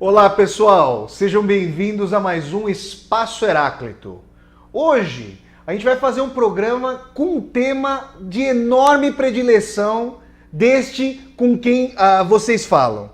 Olá pessoal, sejam bem-vindos a mais um Espaço Heráclito. Hoje a gente vai fazer um programa com um tema de enorme predileção deste com quem vocês falam.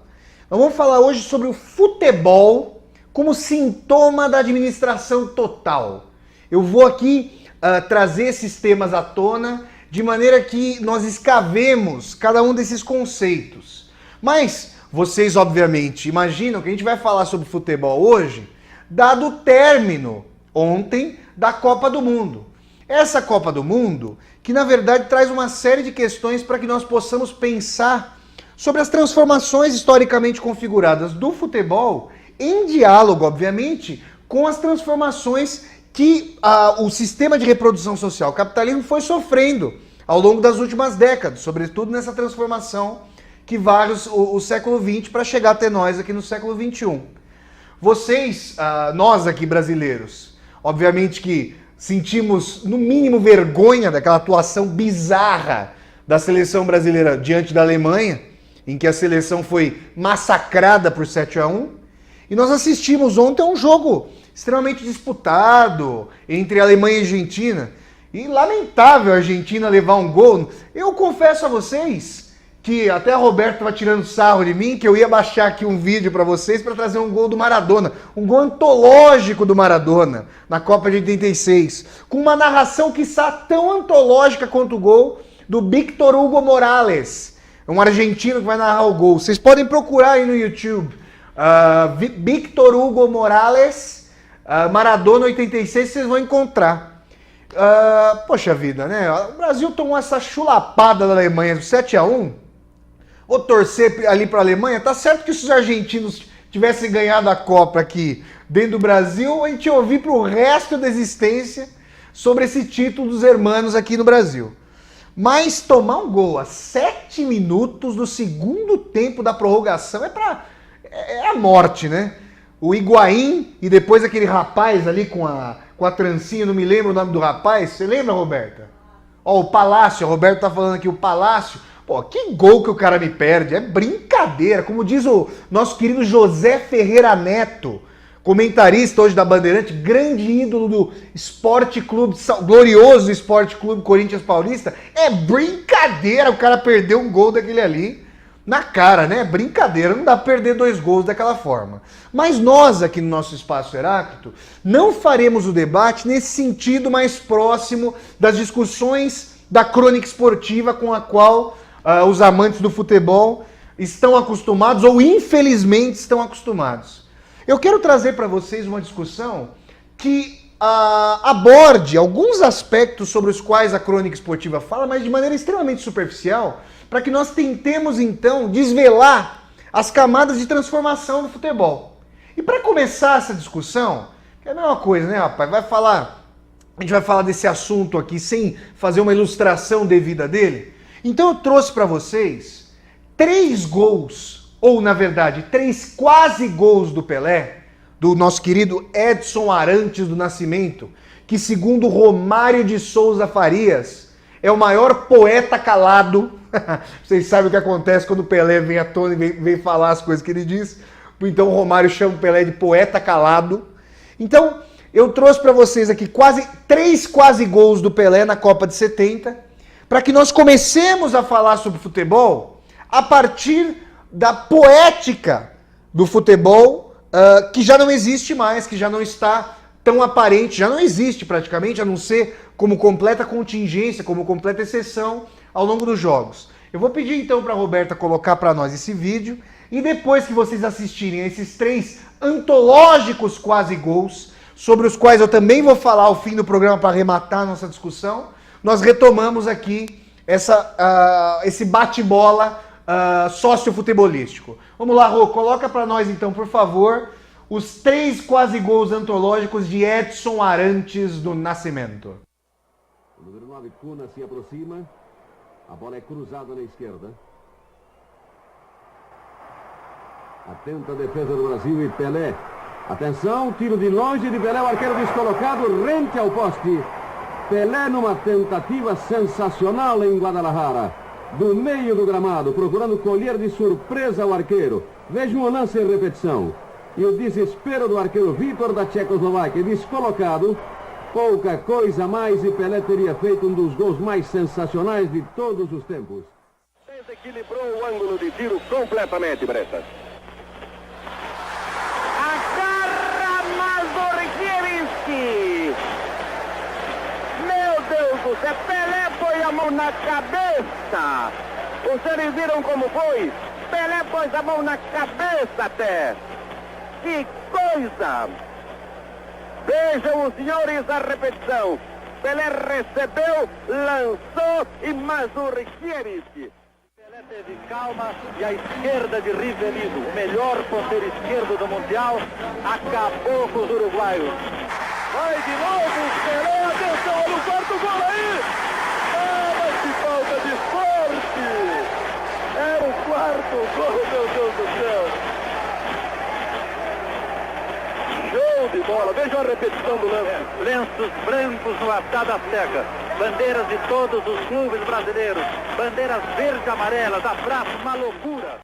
Nós vamos falar hoje sobre o futebol como sintoma da administração total. Eu vou aqui trazer esses temas à tona de maneira que nós escavemos cada um desses conceitos. Mas vocês, obviamente, imaginam que a gente vai falar sobre futebol hoje, dado o término ontem da Copa do Mundo. Essa Copa do Mundo, que na verdade traz uma série de questões para que nós possamos pensar sobre as transformações historicamente configuradas do futebol, em diálogo, obviamente, com as transformações que o sistema de reprodução social, o capitalismo, foi sofrendo ao longo das últimas décadas, sobretudo nessa transformação que varre o século XX para chegar até nós aqui no século XXI. Vocês, nós aqui brasileiros, obviamente que sentimos no mínimo vergonha daquela atuação bizarra da seleção brasileira diante da Alemanha, em que a seleção foi massacrada por 7-1, e nós assistimos ontem a um jogo extremamente disputado entre Alemanha e Argentina, e lamentável a Argentina levar um gol. Eu confesso a vocês que até a Roberta estava tirando sarro de mim, que eu ia baixar aqui um vídeo para vocês para trazer um gol do Maradona, um gol antológico do Maradona na Copa de 86, com uma narração quiçá tão antológica quanto o gol do Víctor Hugo Morales, um argentino que vai narrar o gol. Vocês podem procurar aí no YouTube, Víctor Hugo Morales, Maradona 86, vocês vão encontrar. Poxa vida, né? O Brasil tomou essa chulapada da Alemanha do 7-1. Ou torcer ali para a Alemanha, tá certo que se os argentinos tivessem ganhado a Copa aqui dentro do Brasil, a gente ia ouvir para o resto da existência sobre esse título dos hermanos aqui no Brasil. Mas tomar um gol a 7 minutos do segundo tempo da prorrogação é a morte, né? O Higuaín e depois aquele rapaz ali com a trancinha, não me lembro o nome do rapaz, você lembra, Roberta? Ó, o Palácio, a Roberta tá falando aqui, o Palácio. Pô, que gol que o cara me perde, é brincadeira. Como diz o nosso querido José Ferreira Neto, comentarista hoje da Bandeirante, grande ídolo do Esporte Clube, glorioso Esporte Clube Corinthians Paulista, é brincadeira o cara perder um gol daquele ali na cara, né? Brincadeira, não dá pra perder 2 gols daquela forma. Mas nós aqui no nosso Espaço Heráclito não faremos o debate nesse sentido mais próximo das discussões da crônica esportiva com a qual os amantes do futebol estão acostumados, ou infelizmente estão acostumados. Eu quero trazer para vocês uma discussão que aborde alguns aspectos sobre os quais a crônica esportiva fala, mas de maneira extremamente superficial, para que nós tentemos então desvelar as camadas de transformação do futebol. E para começar essa discussão, que é a mesma coisa, né, rapaz? A gente vai falar desse assunto aqui sem fazer uma ilustração devida dele. Então eu trouxe para vocês 3 gols, ou na verdade 3 quase gols do Pelé, do nosso querido Edson Arantes do Nascimento, que segundo Romário de Souza Farias, é o maior poeta calado. Vocês sabem o que acontece quando o Pelé vem à tona e vem falar as coisas que ele diz. Então o Romário chama o Pelé de poeta calado. Então eu trouxe para vocês aqui 3 quase gols do Pelé na Copa de 70, para que nós comecemos a falar sobre futebol a partir da poética do futebol, que já não existe mais, que já não está tão aparente, já não existe praticamente, a não ser como completa contingência, como completa exceção ao longo dos jogos. Eu vou pedir então para a Roberta colocar para nós esse vídeo, e depois que vocês assistirem a esses 3 antológicos quase gols, sobre os quais eu também vou falar ao fim do programa para arrematar a nossa discussão, nós retomamos aqui esse bate-bola sociofutebolístico. Vamos lá, Rô, coloca para nós então, por favor, os 3 quase gols antológicos de Edson Arantes do Nascimento. O número 9, Cuna, se aproxima. A bola é cruzada na esquerda. Atenta a defesa do Brasil e Pelé. Atenção, tiro de longe de Pelé, o arqueiro descolocado, rente ao poste. Pelé numa tentativa sensacional em Guadalajara. Do meio do gramado, procurando colher de surpresa o arqueiro. Vejam o lance em repetição. E o desespero do arqueiro Vitor da Tchecoslováquia, descolocado. Pouca coisa mais e Pelé teria feito um dos gols mais sensacionais de todos os tempos. Desequilibrou o ângulo de tiro completamente, Bretas. Agarra Mazurkiewicz! Meu Deus do céu, Pelé põe a mão na cabeça! Os senhores viram como foi? Pelé pôs a mão na cabeça até! Que coisa! Vejam os senhores a repetição. Pelé recebeu, lançou e Mazurkiewicz. Pelé teve calma e a esquerda de Rivelino, o melhor ponteiro esquerdo do Mundial, acabou com os uruguaios. Vai de novo, Pelé, atenção, olha o quarto gol aí! Ah, mas que falta de sorte! É o quarto gol, meu Deus do céu! Show de bola, veja a repetição do lance. Lenços brancos no altar da Seca, bandeiras de todos os clubes brasileiros, bandeiras verde e amarelas, abraço, uma loucura.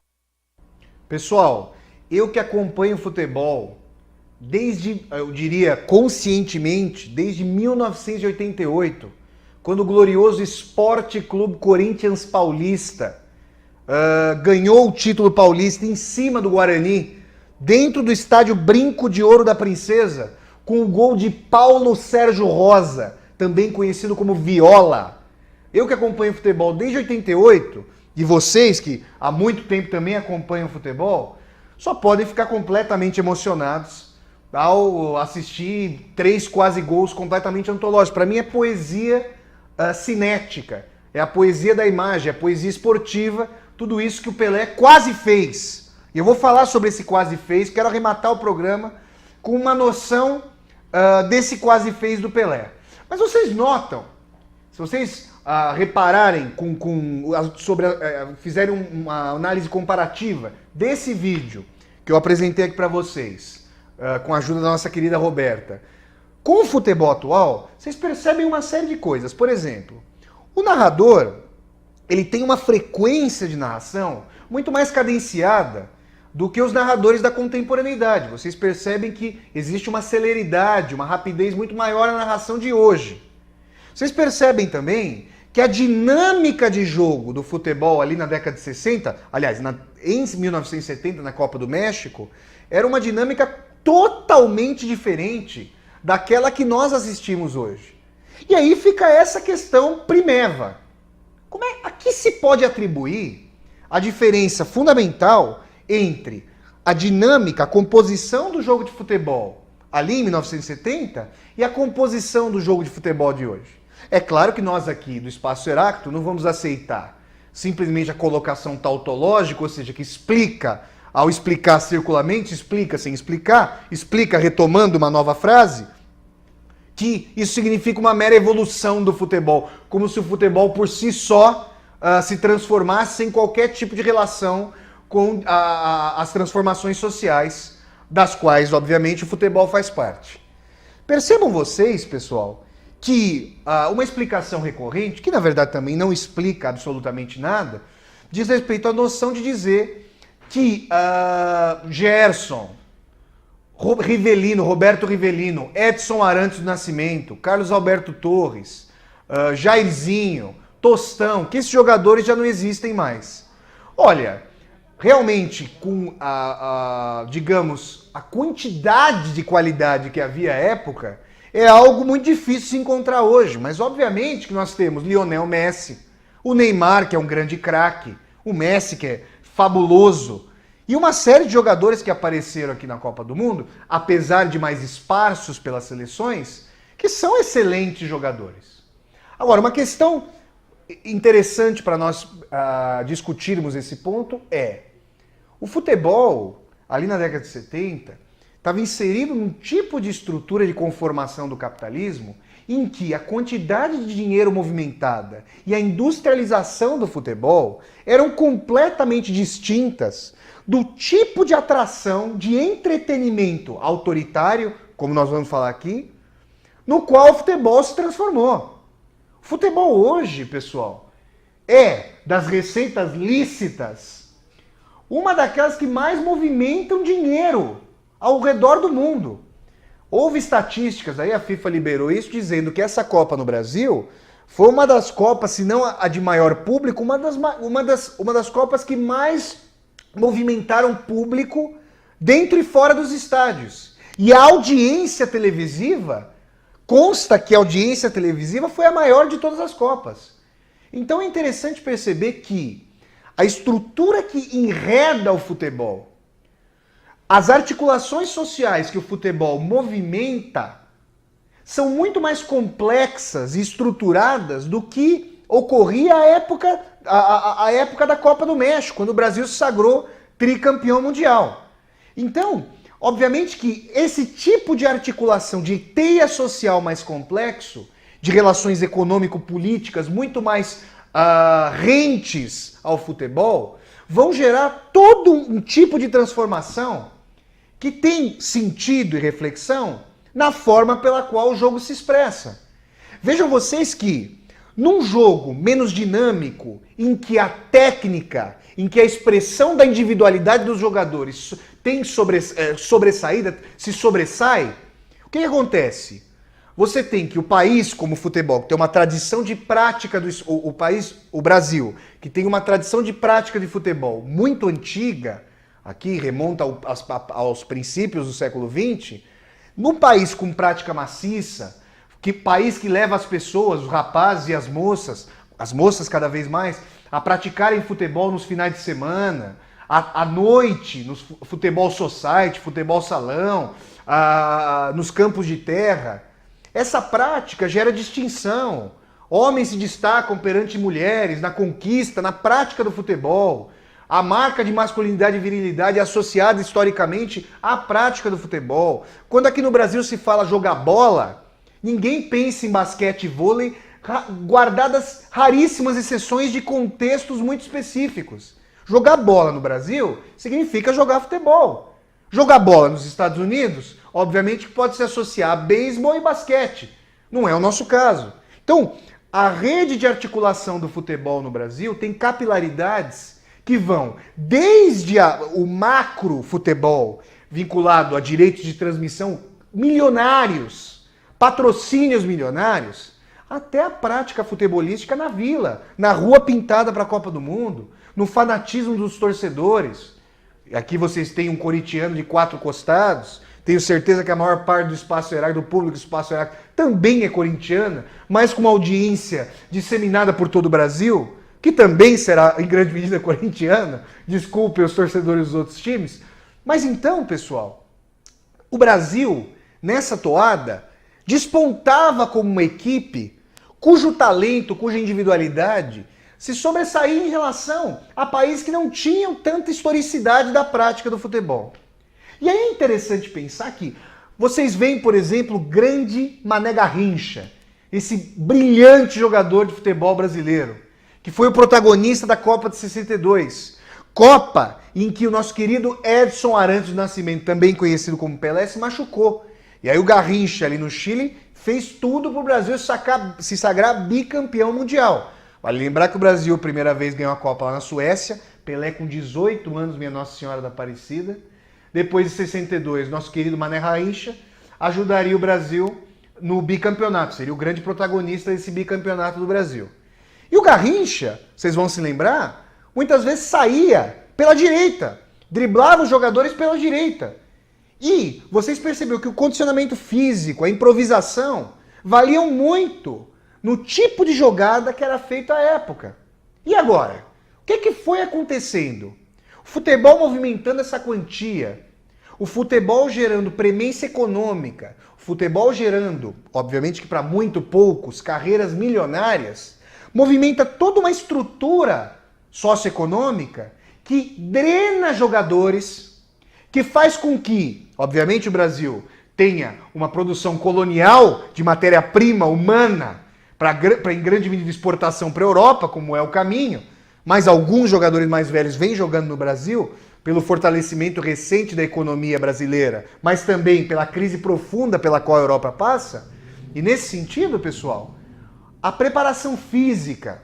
Pessoal, eu que acompanho futebol desde, eu diria, conscientemente, desde 1988, quando o glorioso Esporte Clube Corinthians Paulista ganhou o título paulista em cima do Guarani, dentro do estádio Brinco de Ouro da Princesa, com o gol de Paulo Sérgio Rosa, também conhecido como Viola. Eu que acompanho futebol desde 88, e vocês que há muito tempo também acompanham futebol, só podem ficar completamente emocionados ao assistir 3 quase gols completamente antológicos. Para mim é poesia cinética, é a poesia da imagem, é a poesia esportiva, tudo isso que o Pelé quase fez. E eu vou falar sobre esse quase fez, quero arrematar o programa com uma noção desse quase fez do Pelé. Mas vocês notam, se vocês repararem, fizerem uma análise comparativa desse vídeo que eu apresentei aqui para vocês, com a ajuda da nossa querida Roberta, com o futebol atual, vocês percebem uma série de coisas. Por exemplo, o narrador, ele tem uma frequência de narração muito mais cadenciada do que os narradores da contemporaneidade. Vocês percebem que existe uma celeridade, uma rapidez muito maior na narração de hoje. Vocês percebem também que a dinâmica de jogo do futebol ali na década de 60, aliás, em 1970, na Copa do México, era uma dinâmica totalmente diferente daquela que nós assistimos hoje. E aí fica essa questão primeva. A que se pode atribuir a diferença fundamental entre a dinâmica, a composição do jogo de futebol ali em 1970 e a composição do jogo de futebol de hoje? É claro que nós aqui do Espaço Heráclito não vamos aceitar simplesmente a colocação tautológica, ou seja, que explica, ao explicar circularmente, explica sem explicar, explica retomando uma nova frase, que isso significa uma mera evolução do futebol, como se o futebol por si só se transformasse sem qualquer tipo de relação com as transformações sociais, das quais, obviamente, o futebol faz parte. Percebam vocês, pessoal, que uma explicação recorrente, que na verdade também não explica absolutamente nada, diz respeito à noção de dizer que Gerson, Rivelino, Roberto Rivelino, Edson Arantes do Nascimento, Carlos Alberto Torres, Jairzinho, Tostão, que esses jogadores já não existem mais. Olha, realmente com digamos, a quantidade de qualidade que havia à época, é algo muito difícil de se encontrar hoje. Mas obviamente que nós temos Lionel Messi, o Neymar, que é um grande craque, o Messi, que é fabuloso, e uma série de jogadores que apareceram aqui na Copa do Mundo, apesar de mais esparsos pelas seleções, que são excelentes jogadores. Agora, uma questão interessante para nós discutirmos esse ponto é: o futebol, ali na década de 70, estava inserido num tipo de estrutura de conformação do capitalismo em que a quantidade de dinheiro movimentada e a industrialização do futebol eram completamente distintas do tipo de atração, de entretenimento autoritário, como nós vamos falar aqui, no qual o futebol se transformou. O futebol hoje, pessoal, é, das receitas lícitas, uma daquelas que mais movimentam dinheiro ao redor do mundo. Houve estatísticas, aí a FIFA liberou isso, dizendo que essa Copa no Brasil foi uma das Copas, se não a de maior público, uma das Copas que mais movimentaram público dentro e fora dos estádios. E a audiência televisiva, consta que a audiência televisiva foi a maior de todas as Copas. Então é interessante perceber que a estrutura que enreda o futebol, as articulações sociais que o futebol movimenta, são muito mais complexas e estruturadas do que ocorria a época da Copa do México, quando o Brasil se sagrou tricampeão mundial. Então, obviamente que esse tipo de articulação de teia social mais complexo, de relações econômico-políticas muito mais rentes ao futebol, vão gerar todo um tipo de transformação que tem sentido e reflexão na forma pela qual o jogo se expressa. Vejam vocês que, num jogo menos dinâmico, em que a técnica, em que a expressão da individualidade dos jogadores tem sobressaída, se sobressai, o que acontece? Você tem que o país, como o futebol, que tem uma tradição de prática, o Brasil, que tem uma tradição de prática de futebol muito antiga, aqui remonta aos princípios do século XX, num país com prática maciça, país que leva as pessoas, os rapazes e as moças cada vez mais, a praticarem futebol nos finais de semana, à noite, no futebol society, futebol salão, nos campos de terra. Essa prática gera distinção. Homens se destacam perante mulheres na conquista, na prática do futebol. A marca de masculinidade e virilidade é associada historicamente à prática do futebol. Quando aqui no Brasil se fala jogar bola, ninguém pensa em basquete e vôlei, guardadas raríssimas exceções de contextos muito específicos. Jogar bola no Brasil significa jogar futebol. Jogar bola nos Estados Unidos, obviamente, pode se associar a beisebol e basquete. Não é o nosso caso. Então, a rede de articulação do futebol no Brasil tem capilaridades que vão desde o macro futebol, vinculado a direitos de transmissão milionários, patrocínios milionários, até a prática futebolística na vila, na rua pintada para a Copa do Mundo, no fanatismo dos torcedores. Aqui vocês têm um corintiano de 4 costados, tenho certeza que a maior parte do espaço heráclito, do público do espaço heráclito, também é corintiana, mas com uma audiência disseminada por todo o Brasil, que também será, em grande medida, corintiana. Desculpem os torcedores dos outros times. Mas então, pessoal, o Brasil, nessa toada, despontava como uma equipe cujo talento, cuja individualidade se sobressaía em relação a países que não tinham tanta historicidade da prática do futebol. E aí é interessante pensar que vocês veem, por exemplo, o grande Mané Garrincha, esse brilhante jogador de futebol brasileiro, que foi o protagonista da Copa de 62. Copa em que o nosso querido Edson Arantes do Nascimento, também conhecido como Pelé, se machucou. E aí o Garrincha, ali no Chile, fez tudo para o Brasil se sagrar bicampeão mundial. Vale lembrar que o Brasil, a primeira vez, ganhou a Copa lá na Suécia, Pelé com 18 anos, minha Nossa Senhora da Aparecida. Depois de 62, nosso querido Mané Garrincha ajudaria o Brasil no bicampeonato, seria o grande protagonista desse bicampeonato do Brasil. E o Garrincha, vocês vão se lembrar, muitas vezes saía pela direita, driblava os jogadores pela direita. E vocês perceberam que o condicionamento físico, a improvisação, valiam muito no tipo de jogada que era feita à época. E agora? O que foi acontecendo? O futebol movimentando essa quantia, o futebol gerando premência econômica, o futebol gerando, obviamente que para muito poucos, carreiras milionárias, movimenta toda uma estrutura socioeconômica que drena jogadores, que faz com que, obviamente, o Brasil tenha uma produção colonial de matéria-prima humana para em grande medida exportação para a Europa, como é o caminho, mas alguns jogadores mais velhos vêm jogando no Brasil pelo fortalecimento recente da economia brasileira, mas também pela crise profunda pela qual a Europa passa. E nesse sentido, pessoal, a preparação física,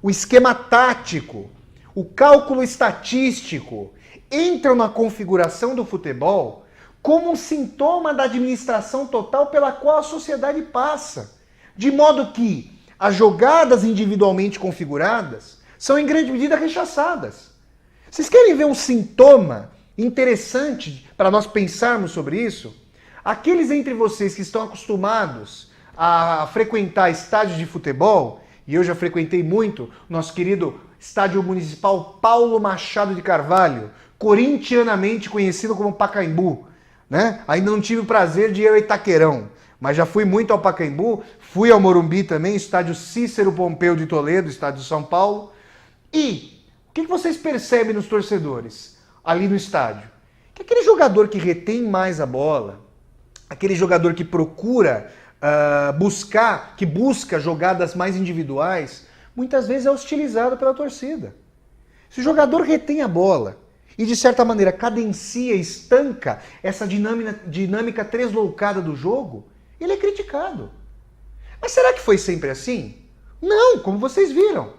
o esquema tático, o cálculo estatístico entram na configuração do futebol como um sintoma da administração total pela qual a sociedade passa. De modo que as jogadas individualmente configuradas são em grande medida rechaçadas. Vocês querem ver um sintoma interessante para nós pensarmos sobre isso? Aqueles entre vocês que estão acostumados a frequentar estádios de futebol, e eu já frequentei muito nosso querido Estádio Municipal Paulo Machado de Carvalho, corintianamente conhecido como Pacaembu, né? Ainda não tive o prazer de ir ao Itaquerão, mas já fui muito ao Pacaembu, fui ao Morumbi também, Estádio Cícero Pompeu de Toledo, Estádio de São Paulo. E o que vocês percebem nos torcedores ali no estádio? Que aquele jogador que retém mais a bola, aquele jogador que procura busca jogadas mais individuais, muitas vezes é hostilizado pela torcida. Se o jogador retém a bola e, de certa maneira, cadencia, estanca essa dinâmica tresloucada do jogo, ele é criticado. Mas será que foi sempre assim? Não, como vocês viram.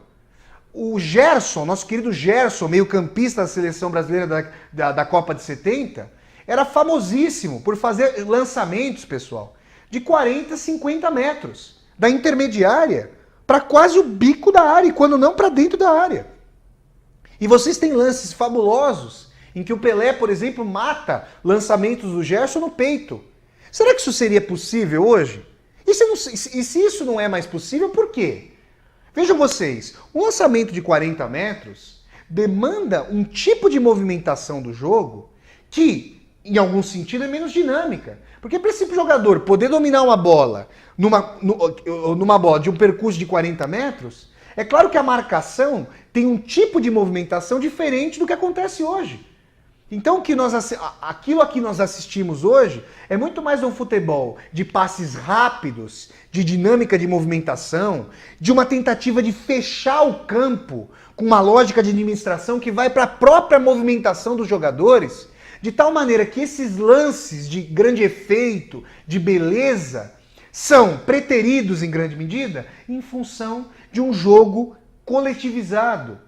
O Gerson, nosso querido Gerson, meio-campista da seleção brasileira da Copa de 70, era famosíssimo por fazer lançamentos, pessoal, de 40, 50 metros, da intermediária para quase o bico da área, e quando não para dentro da área. E vocês têm lances fabulosos em que o Pelé, por exemplo, mata lançamentos do Gerson no peito. Será que isso seria possível hoje? E se isso não é mais possível, por quê? Vejam vocês, um lançamento de 40 metros demanda um tipo de movimentação do jogo que, em algum sentido, é menos dinâmica. Porque para esse jogador poder dominar uma bola numa bola de um percurso de 40 metros, é claro que a marcação tem um tipo de movimentação diferente do que acontece hoje. Então aquilo a que nós assistimos hoje é muito mais um futebol de passes rápidos, de dinâmica de movimentação, de uma tentativa de fechar o campo com uma lógica de administração que vai para a própria movimentação dos jogadores, de tal maneira que esses lances de grande efeito, de beleza, são preteridos em grande medida em função de um jogo coletivizado.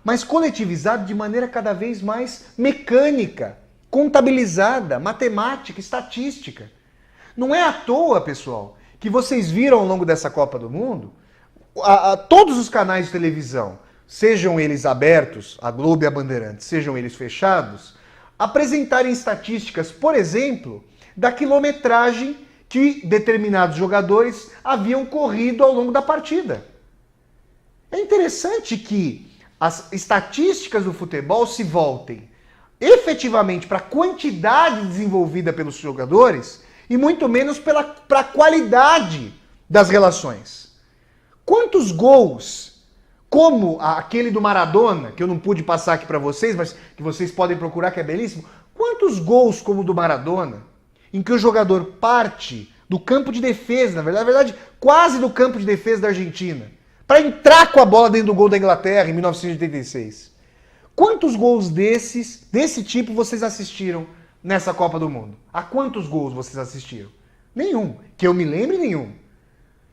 Mas coletivizado de maneira cada vez mais mecânica, contabilizada, matemática, estatística. Não é à toa, pessoal, que vocês viram ao longo dessa Copa do Mundo, todos os canais de televisão, sejam eles abertos, a Globo e a Bandeirantes, sejam eles fechados, apresentarem estatísticas, por exemplo, da quilometragem que determinados jogadores haviam corrido ao longo da partida. É interessante que as estatísticas do futebol se voltem efetivamente para a quantidade desenvolvida pelos jogadores e muito menos para a qualidade das relações. Quantos gols, como aquele do Maradona, que eu não pude passar aqui para vocês, mas que vocês podem procurar, que é belíssimo, quantos gols como o do Maradona, em que o jogador parte do campo de defesa, na verdade, quase do campo de defesa da Argentina, para entrar com a bola dentro do gol da Inglaterra em 1986. Quantos gols desse tipo vocês assistiram nessa Copa do Mundo? A quantos gols vocês assistiram? Nenhum. Que eu me lembre, nenhum.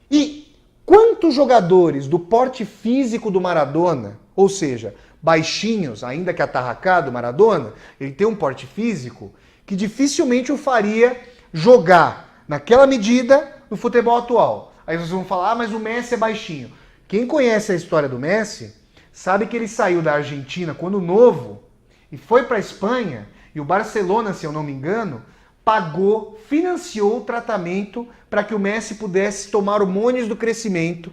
E quantos jogadores do porte físico do Maradona, ou seja, baixinhos, ainda que atarracado, Maradona, ele tem um porte físico que dificilmente o faria jogar naquela medida no futebol atual. Aí vocês vão falar, mas o Messi é baixinho. Quem conhece a história do Messi sabe que ele saiu da Argentina quando novo e foi para a Espanha, e o Barcelona, se eu não me engano, financiou o tratamento para que o Messi pudesse tomar hormônios do crescimento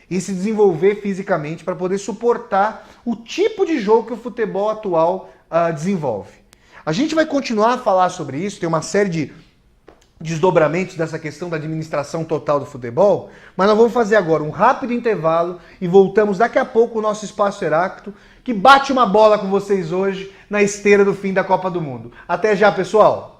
e se desenvolver fisicamente para poder suportar o tipo de jogo que o futebol atual desenvolve. A gente vai continuar a falar sobre isso, tem uma série de desdobramentos dessa questão da administração total do futebol, mas nós vamos fazer agora um rápido intervalo e voltamos daqui a pouco o nosso Espaço Heráclito, que bate uma bola com vocês hoje na esteira do fim da Copa do Mundo. Até já, pessoal!